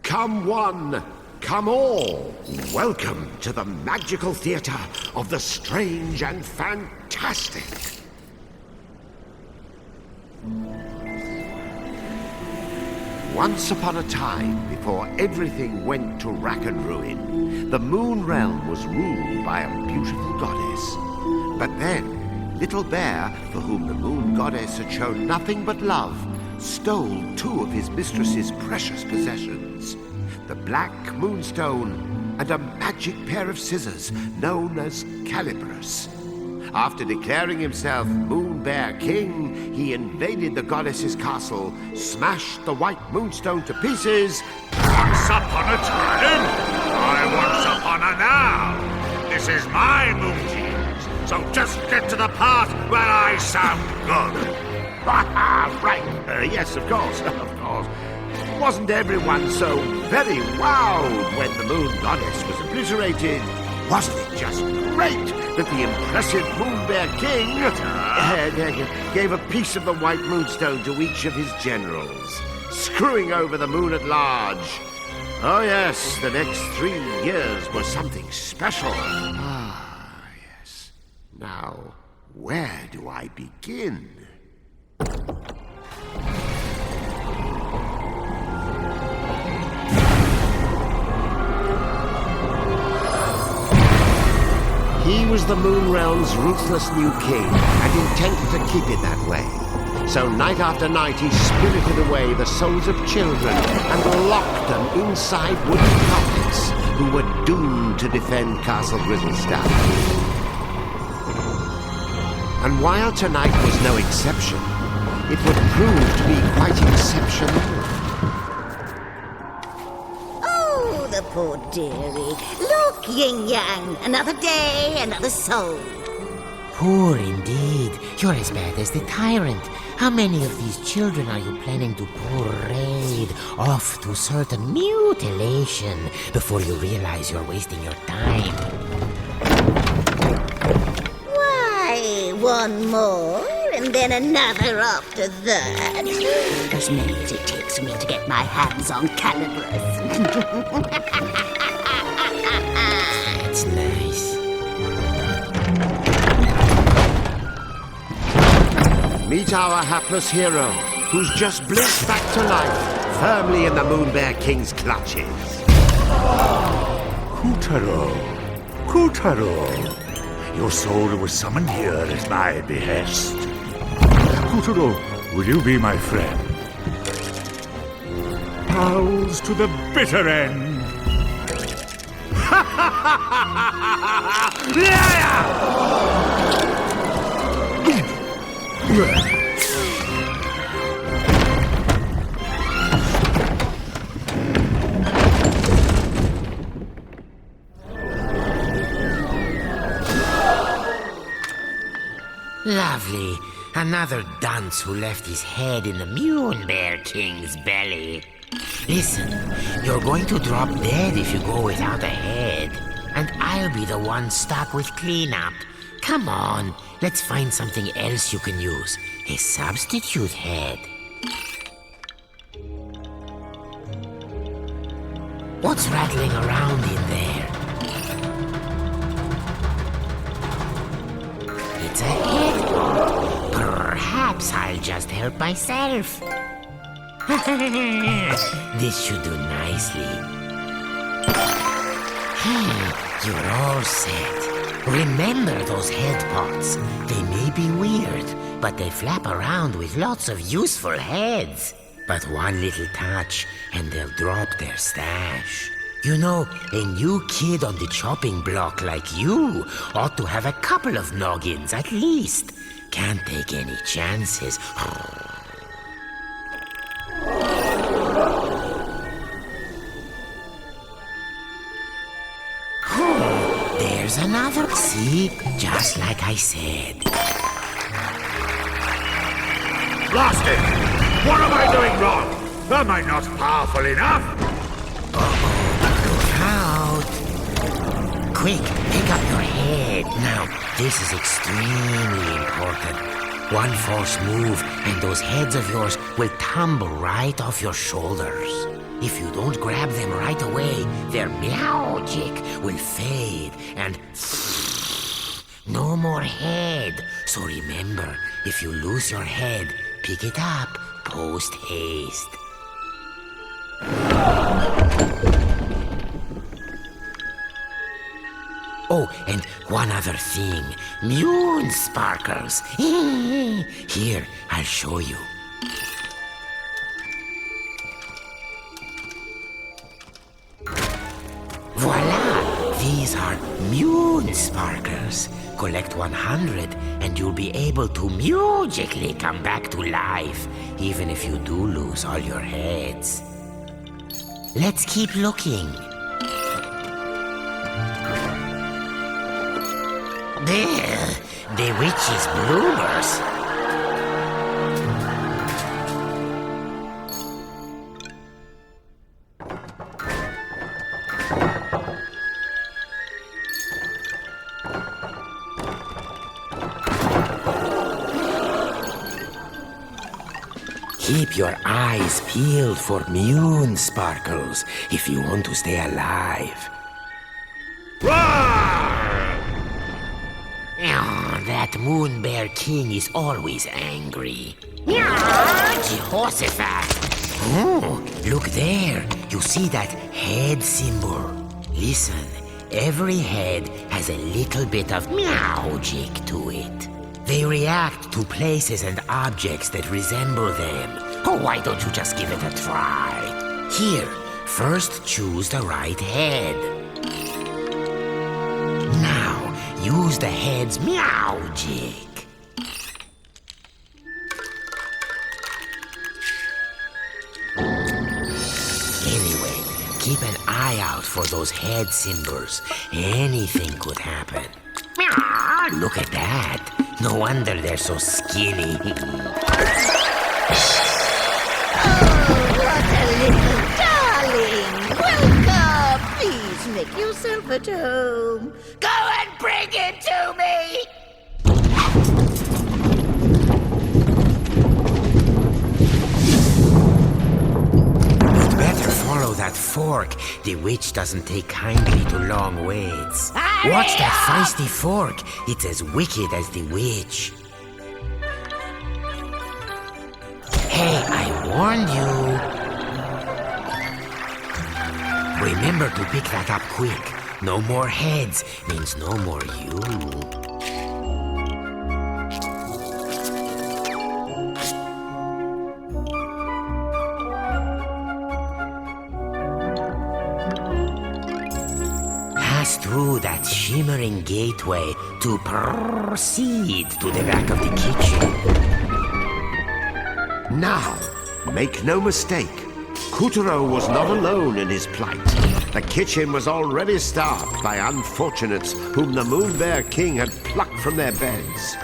Come one, come all, welcome to the magical theatre of the strange and fantastic. Once upon a time, before everything went to rack and ruin, the Moon Realm was ruled by a beautiful goddess. But then, Little Bear, for whom the Moon Goddess had shown nothing but love, stole two of his mistress's precious possessions, the Black Moonstone and a magic pair of scissors known as Calibris. After declaring himself Moon Bear King, he invaded the goddess's castle, smashed the White Moonstone to pieces. Once upon a time, I once upon a now. This is my Moonkeys, so just get to the part where I sound good. Right. Yes, of course. Wasn't everyone so very wowed when the Moon Goddess was obliterated? Wasn't it just great that the impressive Moon Bear King gave a piece of the White Moonstone to each of his generals, screwing over the moon at large? Oh yes, the next 3 years was something special. Ah, yes. Now, where do I begin? He was the Moon Realm's ruthless new king, and intended to keep it that way. So night after night he spirited away the souls of children and locked them inside wooden puppets who were doomed to defend Castle Grizzlestone. And while tonight was no exception, it would prove to be quite exceptional. Oh, the poor dearie. Look, yin-yang, another day, another soul. Poor indeed. You're as bad as the tyrant. How many of these children are you planning to parade off to certain mutilation before you realize you're wasting your time? Why, one more, and then another after that. As many as it takes me to get my hands on Calibris. That's nice. Meet our hapless hero, who's just blitzed back to life, firmly in the Moon Bear King's clutches. Kutaro, your soul was summoned here at my behest. Kutaro, will you be my friend? Pals to the bitter end. Lovely. Another dunce who left his head in the Moon Bear King's belly. Listen, you're going to drop dead if you go without a head. And I'll be the one stuck with cleanup. Come on, let's find something else you can use. A substitute head. What's rattling around in there? It's a head. Perhaps I'll just help myself. This should do nicely. You're all set. Remember those head pots. They may be weird, but they flap around with lots of useful heads. But one little touch, and they'll drop their stash. You know, a new kid on the chopping block like you ought to have a couple of noggins at least. Can't take any chances. There's another. See? Just like I said. Lost it! What am I doing wrong? Am I not powerful enough? Look out! Quick, pick up your head. Now, this is extremely important. One false move, and those heads of yours will tumble right off your shoulders. If you don't grab them right away, their magic will fade, and no more head. So remember, if you lose your head, pick it up post haste. Oh, and one other thing. Moon sparkles. Here, I'll show you. Voila! These are moon sparkles. Collect 100 and you'll be able to magically come back to life, even if you do lose all your heads. Let's keep looking. There, the witch's bloomers. Keep your eyes peeled for moon sparkles if you want to stay alive. That moon bear king is always angry. Jehoshaphat! Oh, look there. You see that head symbol? Listen, every head has a little bit of magic to it. They react to places and objects that resemble them. Oh, why don't you just give it a try? Here, first choose the right head. Now, use the head's magic. Anyway, keep an eye out for those head symbols. Anything could happen. Look at that. No wonder they're so skinny. What a little darling! Welcome! Please make yourself at home. Go and bring it to me! You'd better follow that fork. The witch doesn't take kindly to long waits. Watch that feisty fork. It's as wicked as the witch. Hey, I warned you. Remember to pick that up quick. No more heads means no more you. Pass through that shimmering gateway to proceed to the back of the kitchen. Now, make no mistake, Kuturo was not alone in his plight. The kitchen was already starved by unfortunates whom the Moon Bear King had plucked from their beds.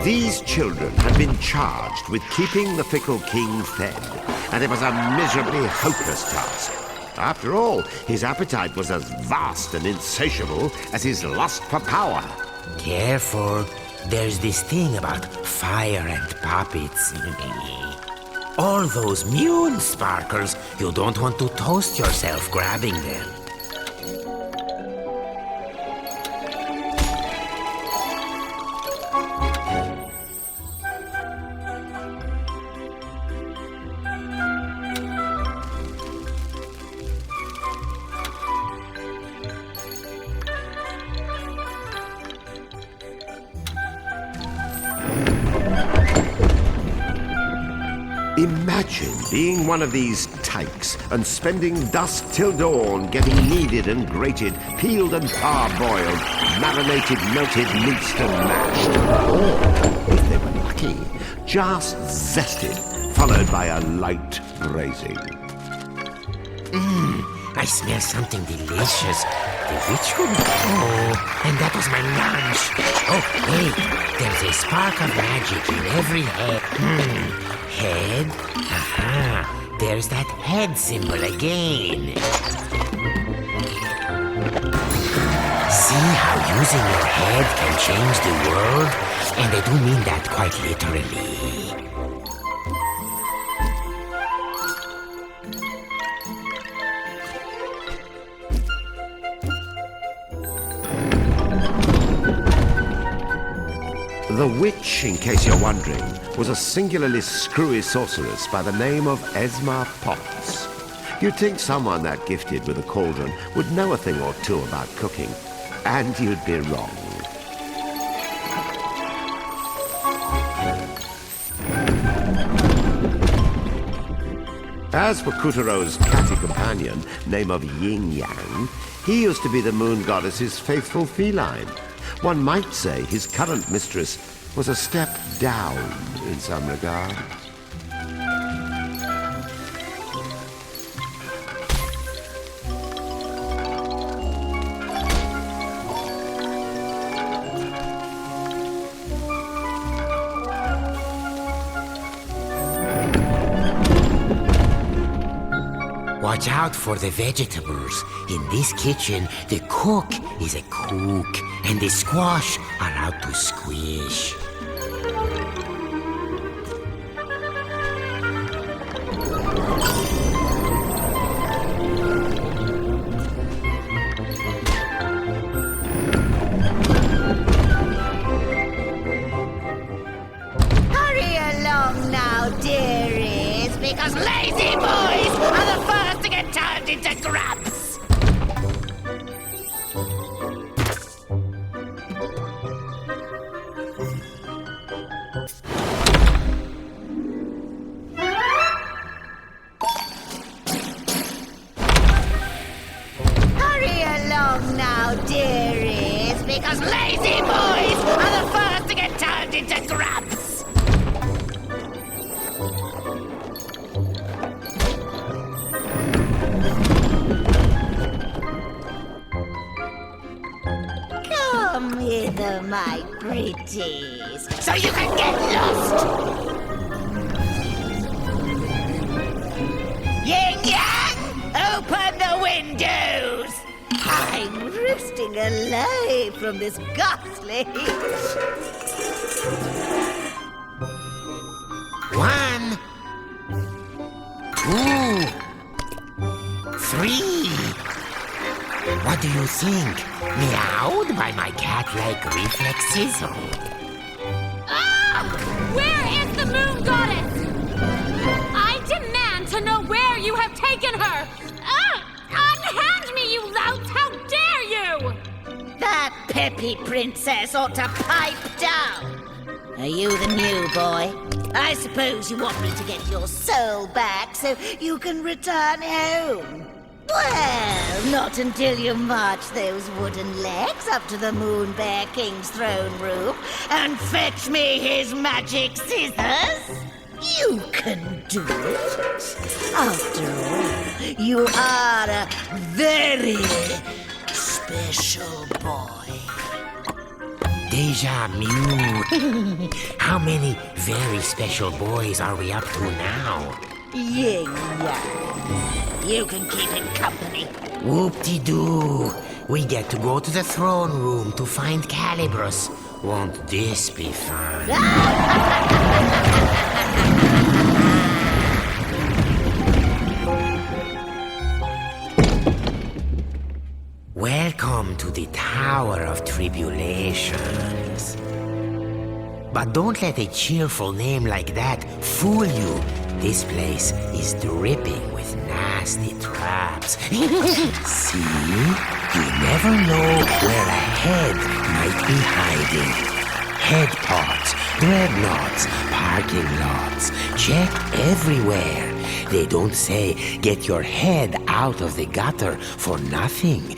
These children had been charged with keeping the fickle king fed, and it was a miserably hopeless task. After all, his appetite was as vast and insatiable as his lust for power. Careful. There's this thing about fire and puppets. All those moon sparkles, you don't want to toast yourself grabbing them. Imagine being one of these tykes and spending dusk till dawn getting kneaded and grated, peeled and parboiled, marinated, melted, minced and mashed. Or, if they were lucky, just zested, followed by a light braising. I smell something delicious. The witch would... Oh, and that was my lunch. Oh, hey, there's a spark of magic in every head. Head? Aha, there's that head symbol again. See how using your head can change the world? And I do mean that quite literally. The witch, in case you're wondering, was a singularly screwy sorceress by the name of Esma Potts. You'd think someone that gifted with a cauldron would know a thing or two about cooking, and you'd be wrong. As for Kutero's catty companion, name of Yin Yang, he used to be the moon goddess's faithful feline. One might say his current mistress was a step down in some regards. Watch out for the vegetables. In this kitchen, the cook is a cook, and the squash are out to squish. Hurry along now, dearies, because lazy boys are the first to get turned into grubs. Hurry along now, dearies, because lazy boys are the first to get turned into grubs. Come hither, my pretties, so you can get lost. Yin Yang, open the windows. I'm roosting alive from this ghastly heat. 1, 2, 3. What do you think? Meowed by my cat-like reflexes? Ah! Where is the moon goddess? I demand to know where you have taken her! Ah! Unhand me, you louts! How dare you! That peppy princess ought to pipe down. Are you the new boy? I suppose you want me to get your soul back so you can return home. Well, not until you march those wooden legs up to the Moon Bear King's throne room and fetch me his magic scissors. You can do it. After all, you are a very special boy. Deja vu. How many very special boys are we up to now? Yin-yang. You can keep him company. Whoop-de-doo. We get to go to the throne room to find Calibrus. Won't this be fun? Welcome to the Tower of Tribulations. But don't let a cheerful name like that fool you. This place is dripping with nasty traps. See? You never know where a head might be hiding. Head pods, dreadnoughts, parking lots. Check everywhere. They don't say get your head out of the gutter for nothing.